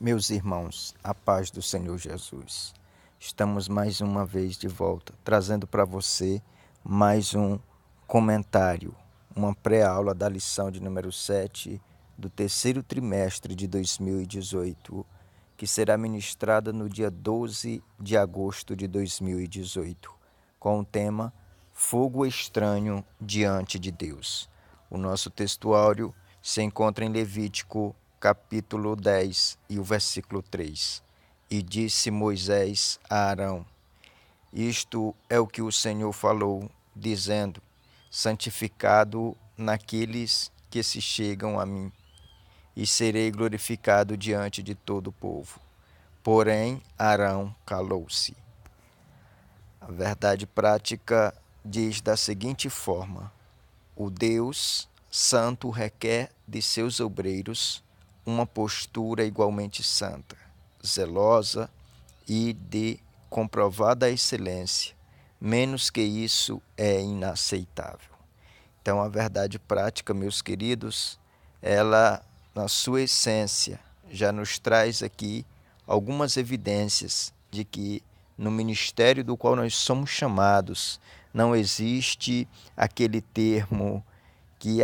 Meus irmãos, a paz do Senhor Jesus. Estamos mais uma vez de volta, trazendo para você mais um comentário, uma pré-aula da lição de número 7 do terceiro trimestre de 2018, que será ministrada no dia 12 de agosto de 2018, com o tema Fogo Estranho Diante de Deus. O nosso textuário se encontra em Levítico capítulo 10 e o versículo 3. E disse Moisés a Arão: Isto é o que o Senhor falou, dizendo: Santificado naqueles que se chegam a mim, e serei glorificado diante de todo o povo. Porém, Arão calou-se. A verdade prática diz da seguinte forma: o Deus Santo requer de seus obreiros uma postura igualmente santa, zelosa e de comprovada excelência. Menos que isso é inaceitável. Então, a verdade prática, meus queridos, ela, na sua essência, já nos traz aqui algumas evidências de que no ministério do qual nós somos chamados não existe aquele termo que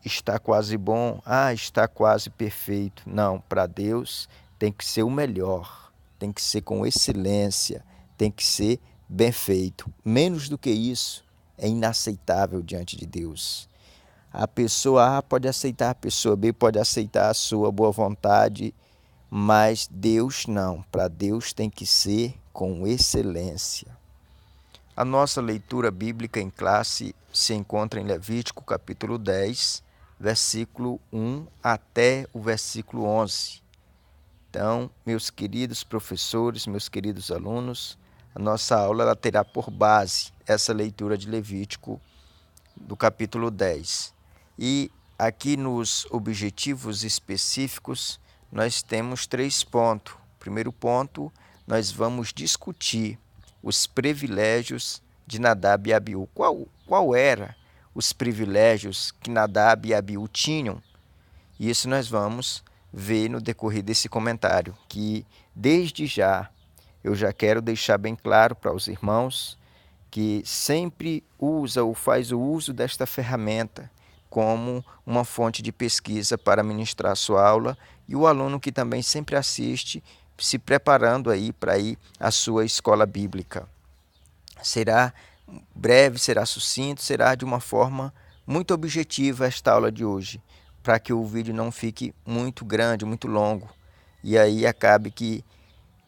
está quase bom, está quase perfeito. Não, para Deus tem que ser o melhor, tem que ser com excelência, tem que ser bem feito. Menos do que isso é inaceitável diante de Deus. A pessoa A pode aceitar, a pessoa B pode aceitar a sua boa vontade, mas Deus não. Para Deus tem que ser com excelência. A nossa leitura bíblica em classe se encontra em Levítico capítulo 10, versículo 1 até o versículo 11. Então, meus queridos professores, meus queridos alunos, a nossa aula ela terá por base essa leitura de Levítico do capítulo 10. E aqui nos objetivos específicos, nós temos 3 pontos. Primeiro ponto, nós vamos discutir os privilégios de Nadab e Abiú. Qual era os privilégios que Nadab e Abiú tinham? Isso nós vamos ver no decorrer desse comentário, que desde já eu já quero deixar bem claro para os irmãos que sempre usa ou faz o uso desta ferramenta como uma fonte de pesquisa para ministrar a sua aula, e o aluno que também sempre assiste, se preparando aí para ir à sua escola bíblica. Será breve, será sucinto, será de uma forma muito objetiva esta aula de hoje, para que o vídeo não fique muito grande, muito longo, e aí acabe que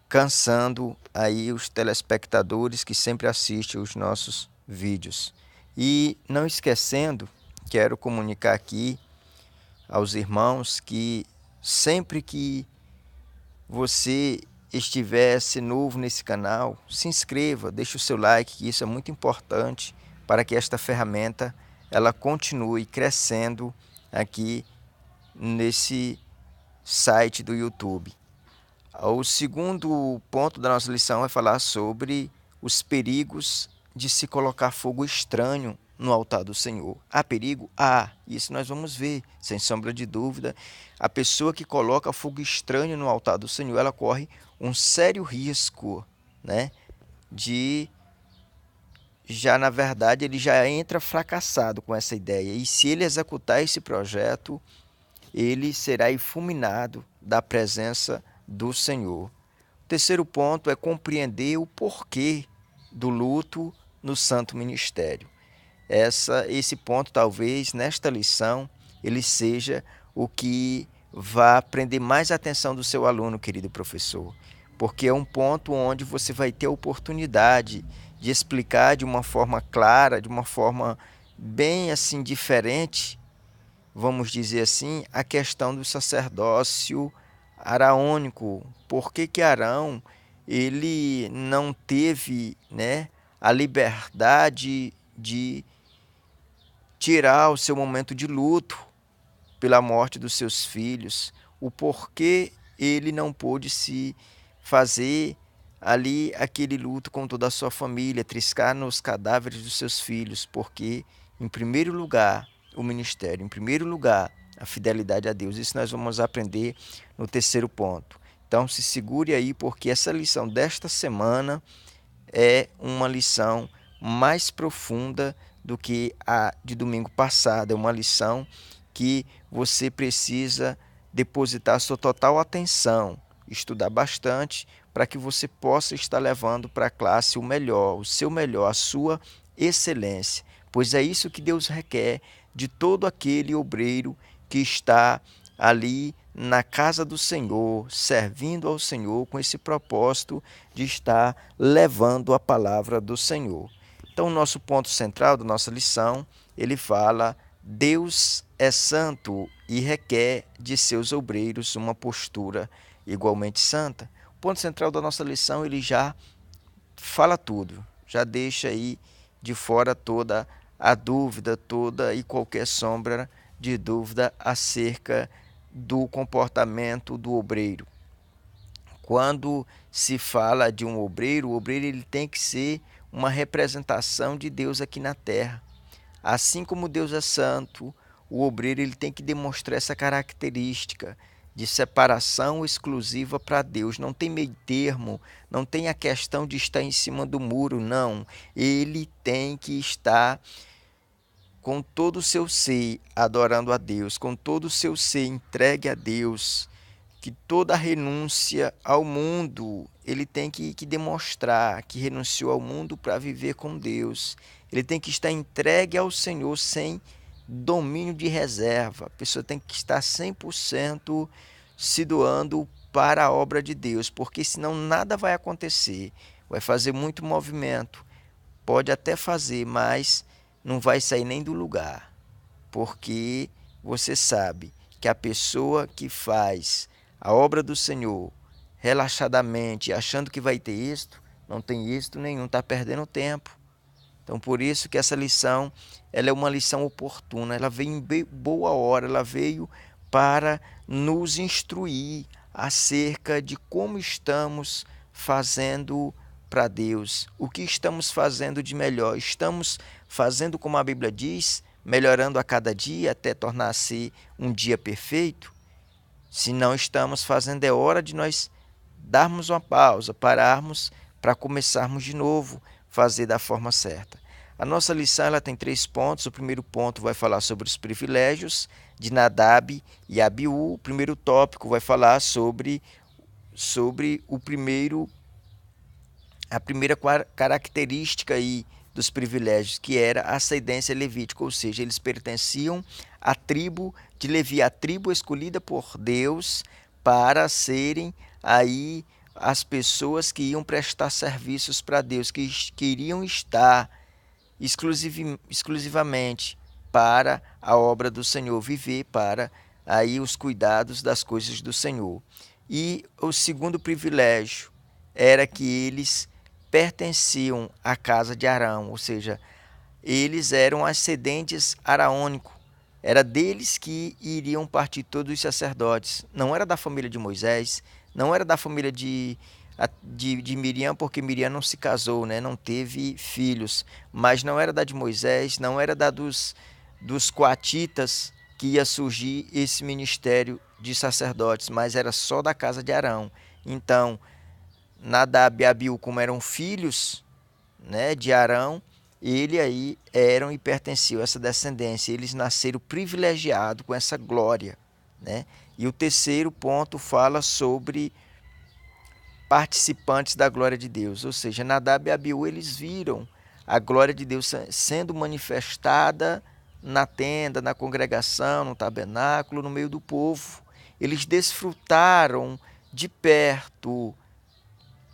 cansando aí os telespectadores que sempre assistem os nossos vídeos. E não esquecendo, quero comunicar aqui aos irmãos que sempre que você estivesse novo nesse canal, se inscreva, deixe o seu like, que isso é muito importante para que esta ferramenta ela continue crescendo aqui nesse site do YouTube. O segundo ponto da nossa lição é falar sobre os perigos de se colocar fogo estranho no altar do Senhor. Há perigo? Há. Isso nós vamos ver, sem sombra de dúvida. A pessoa que coloca fogo estranho no altar do Senhor, ela corre um sério risco, né? Já na verdade, ele já entra fracassado com essa ideia. E se ele executar esse projeto, ele será fulminado da presença do Senhor. O terceiro ponto é compreender o porquê do luto no santo ministério. Esse ponto, talvez, nesta lição, ele seja o que vá prender mais a atenção do seu aluno, querido professor, porque é um ponto onde você vai ter a oportunidade de explicar de uma forma clara, de uma forma bem assim diferente, vamos dizer assim, a questão do sacerdócio araônico. Por que Arão ele não teve, né, a liberdade de tirar o seu momento de luto pela morte dos seus filhos? O porquê ele não pôde se fazer ali aquele luto com toda a sua família, triscar nos cadáveres dos seus filhos? Porque, em primeiro lugar, o ministério, em primeiro lugar, a fidelidade a Deus. Isso nós vamos aprender no terceiro ponto. Então se segure aí, porque essa lição desta semana é uma lição mais profunda do que a de domingo passado. É uma lição que você precisa depositar sua total atenção, estudar bastante para que você possa estar levando para a classe o melhor, o seu melhor, a sua excelência, pois é isso que Deus requer de todo aquele obreiro que está ali na casa do Senhor, servindo ao Senhor com esse propósito de estar levando a palavra do Senhor. Então, o nosso ponto central da nossa lição, ele fala: Deus é santo e requer de seus obreiros uma postura igualmente santa. O ponto central da nossa lição, ele já fala tudo, já deixa aí de fora toda a dúvida, toda e qualquer sombra de dúvida acerca do comportamento do obreiro. Quando se fala de um obreiro, o obreiro ele tem que ser uma representação de Deus aqui na terra. Assim como Deus é santo, o obreiro ele tem que demonstrar essa característica de separação exclusiva para Deus. Não tem meio termo, não tem a questão de estar em cima do muro, não. Ele tem que estar com todo o seu ser adorando a Deus, com todo o seu ser entregue a Deus, que toda renúncia ao mundo ele tem que demonstrar que renunciou ao mundo para viver com Deus. Ele tem que estar entregue ao Senhor sem domínio de reserva. A pessoa tem que estar 100% se doando para a obra de Deus, porque senão nada vai acontecer. Vai fazer muito movimento, pode até fazer, mas não vai sair nem do lugar, porque você sabe que a pessoa que faz a obra do Senhor relaxadamente, achando que vai ter êxito, não tem êxito nenhum, está perdendo tempo. Então, por isso que essa lição, ela é uma lição oportuna, ela veio em boa hora, ela veio para nos instruir acerca de como estamos fazendo para Deus, o que estamos fazendo de melhor. Estamos fazendo como a Bíblia diz, melhorando a cada dia até tornar-se um dia perfeito? Se não estamos fazendo, é hora de nós darmos uma pausa, pararmos para começarmos de novo, fazer da forma certa. A nossa lição ela tem 3 pontos. O primeiro ponto vai falar sobre os privilégios de Nadab e Abiú. O primeiro tópico vai falar sobre a primeira característica aí dos privilégios, que era a ascendência levítica, ou seja, eles pertenciam à tribo de Levi, a tribo escolhida por Deus para serem aí as pessoas que iam prestar serviços para Deus, que iriam estar exclusivamente para a obra do Senhor, viver para aí os cuidados das coisas do Senhor. E o segundo privilégio era que eles pertenciam à casa de Arão, ou seja, eles eram ascendentes araônicos. Era deles que iriam partir todos os sacerdotes. Não era da família de Moisés, não era da família de Miriam, porque Miriam não se casou, né? Não teve filhos. Mas não era da de Moisés, não era da dos coatitas que ia surgir esse ministério de sacerdotes, mas era só da casa de Arão. Então, Nadab e Abiú, como eram filhos, né, de Arão, ele aí eram e pertenciam a essa descendência. Eles nasceram privilegiados com essa glória, né? E o terceiro ponto fala sobre participantes da glória de Deus, ou seja, Nadab e Abiú, eles viram a glória de Deus sendo manifestada na tenda, na congregação, no tabernáculo, no meio do povo. Eles desfrutaram de perto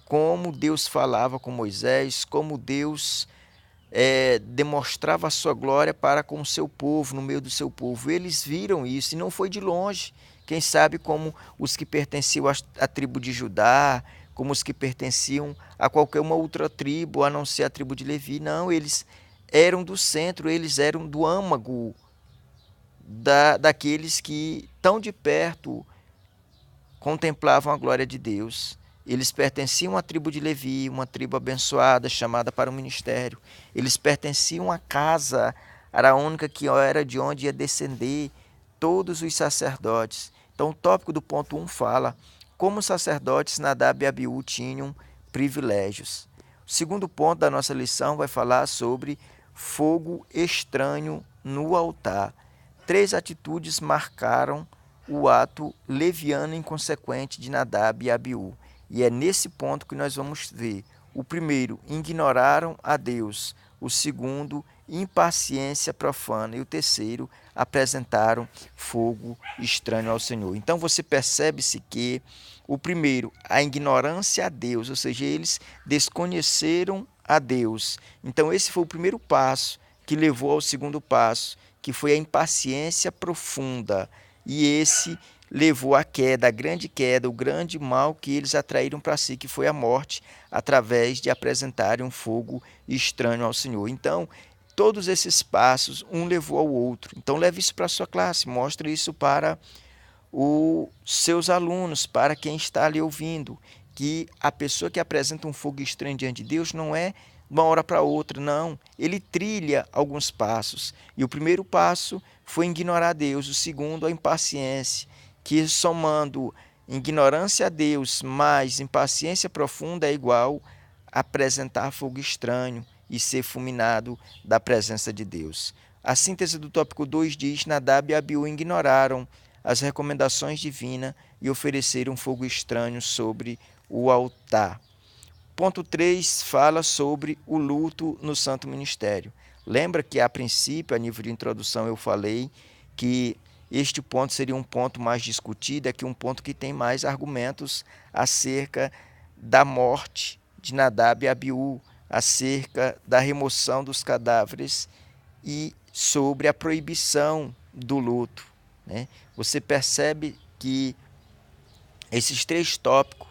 como Deus falava com Moisés, como Deus demonstrava a sua glória para com o seu povo, no meio do seu povo. Eles viram isso e não foi de longe. Quem sabe como os que pertenciam à tribo de Judá, como os que pertenciam a qualquer uma outra tribo, a não ser a tribo de Levi. Não, eles eram do centro, eles eram do âmago daqueles que tão de perto contemplavam a glória de Deus. Eles pertenciam à tribo de Levi, uma tribo abençoada, chamada para o ministério. Eles pertenciam à casa araônica, que era de onde ia descender todos os sacerdotes. Então, o tópico do ponto 1 fala Como sacerdotes, Nadab e Abiú tinham privilégios. O segundo ponto da nossa lição vai falar sobre fogo estranho no altar. 3 atitudes marcaram o ato leviano e inconsequente de Nadab e Abiú. E é nesse ponto que nós vamos ver. O primeiro, ignoraram a Deus. O segundo, impaciência profana. E o terceiro, apresentaram fogo estranho ao Senhor. Então você percebe-se que o primeiro, a ignorância a Deus, ou seja, eles desconheceram a Deus. Então esse foi o primeiro passo que levou ao segundo passo, que foi a impaciência profunda. E esse levou à queda, a grande queda, o grande mal que eles atraíram para si, que foi a morte, através de apresentarem um fogo estranho ao Senhor. Então, todos esses passos, um levou ao outro. Então, leve isso para a sua classe, mostre isso para os seus alunos, para quem está ali ouvindo, que a pessoa que apresenta um fogo estranho diante de Deus não é de uma hora para outra, não. Ele trilha alguns passos. E o primeiro passo foi ignorar Deus, o segundo, a impaciência, que somando ignorância a Deus mais impaciência profunda é igual a apresentar fogo estranho e ser fulminado da presença de Deus. A síntese do tópico 2 diz: Nadab e Abiú ignoraram as recomendações divinas e ofereceram fogo estranho sobre o altar. Ponto 3 fala sobre o luto no santo ministério. Lembra que a princípio, a nível de introdução, eu falei que este ponto seria um ponto mais discutido, é que um ponto que tem mais argumentos acerca da morte de Nadab e Abiú, acerca da remoção dos cadáveres e sobre a proibição do luto, né? Você percebe que esses 3 tópicos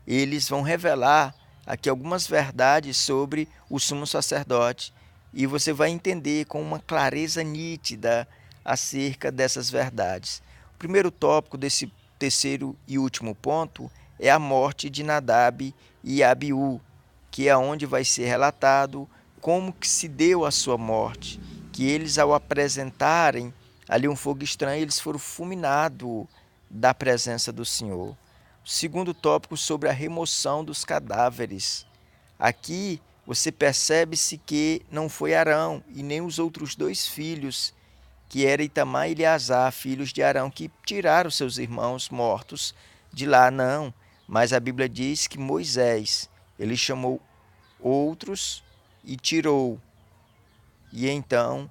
eles vão revelar aqui algumas verdades sobre o sumo sacerdote e você vai entender com uma clareza nítida acerca dessas verdades. O primeiro tópico desse terceiro e último ponto é a morte de Nadab e Abiú, que é onde vai ser relatado como que se deu a sua morte, que eles ao apresentarem ali um fogo estranho, eles foram fulminados da presença do Senhor. O segundo tópico sobre a remoção dos cadáveres. Aqui você percebe-se que não foi Arão e nem os outros 2 filhos, que era Itamar e Eleazar, filhos de Arão, que tiraram seus irmãos mortos de lá, não. Mas a Bíblia diz que Moisés, ele chamou outros e tirou. E então,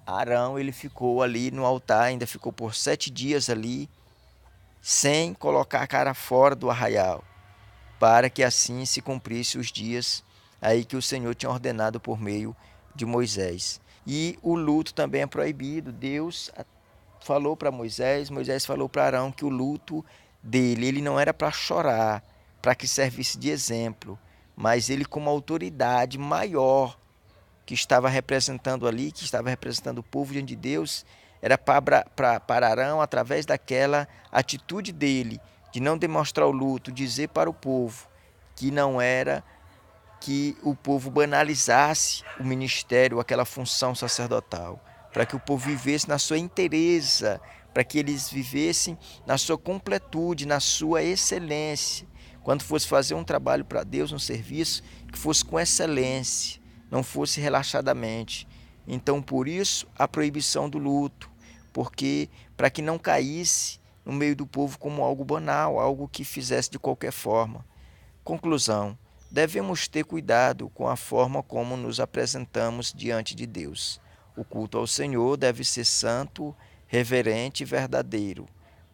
Arão, ele ficou ali no altar, ainda ficou por 7 dias ali, sem colocar a cara fora do arraial, para que assim se cumprisse os dias aí que o Senhor tinha ordenado por meio de Moisés. E o luto também é proibido. Deus falou para Moisés, Moisés falou para Arão que o luto dele, ele não era para chorar, para que servisse de exemplo, mas ele como autoridade maior que estava representando ali, que estava representando o povo diante de Deus, era para Arão, através daquela atitude dele, de não demonstrar o luto, dizer para o povo que não era que o povo banalizasse o ministério, aquela função sacerdotal, para que o povo vivesse na sua inteireza, para que eles vivessem na sua completude, na sua excelência. Quando fosse fazer um trabalho para Deus, um serviço, que fosse com excelência, não fosse relaxadamente. Então, por isso, a proibição do luto, porque para que não caísse no meio do povo como algo banal, algo que fizesse de qualquer forma. Conclusão: devemos ter cuidado com a forma como nos apresentamos diante de Deus. O culto ao Senhor deve ser santo, reverente e verdadeiro.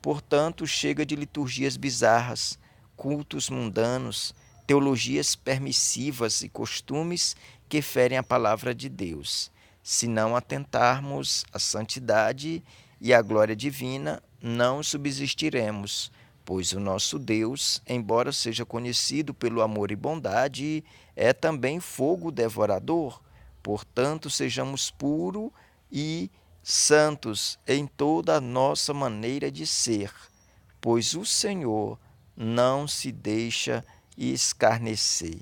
Portanto, chega de liturgias bizarras, cultos mundanos, teologias permissivas e costumes que ferem a palavra de Deus. Se não atentarmos à santidade e à glória divina, não subsistiremos, pois o nosso Deus, embora seja conhecido pelo amor e bondade, é também fogo devorador. Portanto, sejamos puros e santos em toda a nossa maneira de ser, pois o Senhor não se deixa escarnecer.